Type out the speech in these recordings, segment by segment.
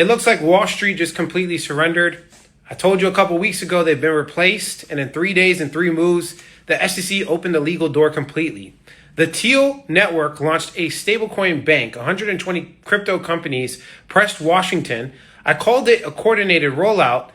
It looks like Wall Street just completely surrendered. I told you a couple weeks ago they've been replaced, and in 3 days and 3 moves, the SEC opened the legal door completely. The Teal Network launched a stablecoin bank. 120 crypto companies pressed Washington. I called it a coordinated rollout,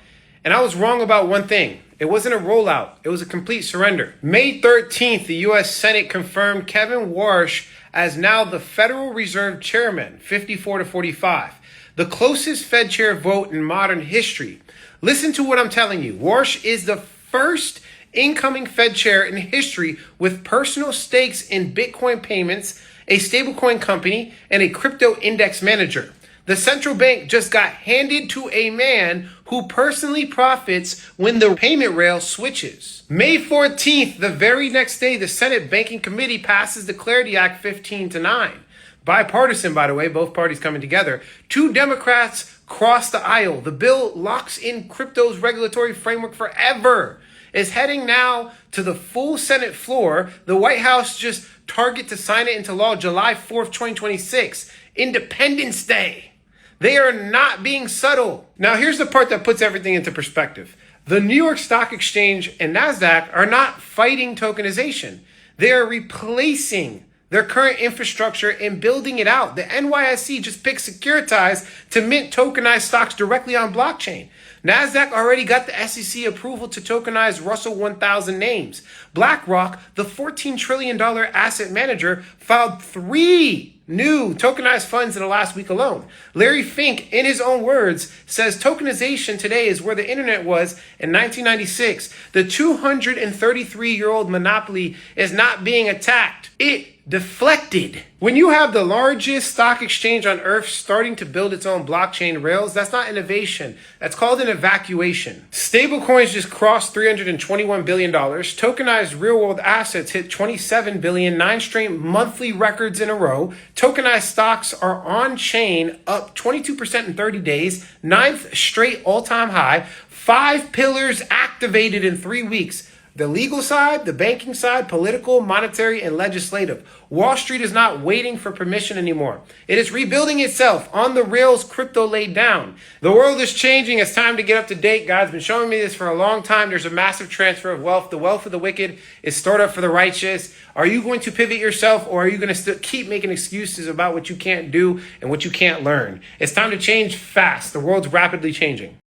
and I was wrong about one thing. It wasn't a rollout. It was a complete surrender. May 13th, the U.S. Senate confirmed Kevin Warsh as now the Federal Reserve Chairman, 54-45. The closest Fed chair vote in modern history. Listen to what I'm telling you. Warsh is the first incoming Fed chair in history with personal stakes in Bitcoin payments, a stablecoin company, and a crypto index manager. The central bank just got handed to a man who personally profits when the payment rail switches. May 14th, the very next day, the Senate Banking Committee passes the Clarity Act 15-9. Bipartisan, by the way, both parties coming together. 2 Democrats cross the aisle. The bill locks in crypto's regulatory framework forever. It's heading now to the full Senate floor. The White House just target to sign it into law July 4th, 2026, Independence Day. They are not being subtle. Now, here's the part that puts everything into perspective. The New York Stock Exchange and NASDAQ are not fighting tokenization. They are replacing their current infrastructure and building it out. The NYSE just picked Securitize to mint tokenized stocks directly on blockchain. NASDAQ already got the SEC approval to tokenize Russell 1000 names. BlackRock, the $14 trillion asset manager, filed 3 new tokenized funds in the last week alone. Larry Fink, in his own words, says tokenization today is where the internet was in 1996. The 233-year-old monopoly is not being attacked. It deflected. When you have the largest stock exchange on earth starting to build its own blockchain rails, that's not innovation. That's called an evacuation. Stablecoins just crossed $321 billion. Tokenized real-world assets hit $27 billion, 9 straight monthly records in a row. Tokenized stocks are on chain, up 22% in 30 days, 9th straight all-time high. 5 pillars activated in 3 weeks. The legal side, the banking side, political, monetary, and legislative. Wall Street is not waiting for permission anymore. It is rebuilding itself on the rails crypto laid down. The world is changing. It's time to get up to date. God's been showing me this for a long time. There's a massive transfer of wealth. The wealth of the wicked is stored up for the righteous. Are you going to pivot yourself, or are you going to keep making excuses about what you can't do and what you can't learn? It's time to change fast. The world's rapidly changing.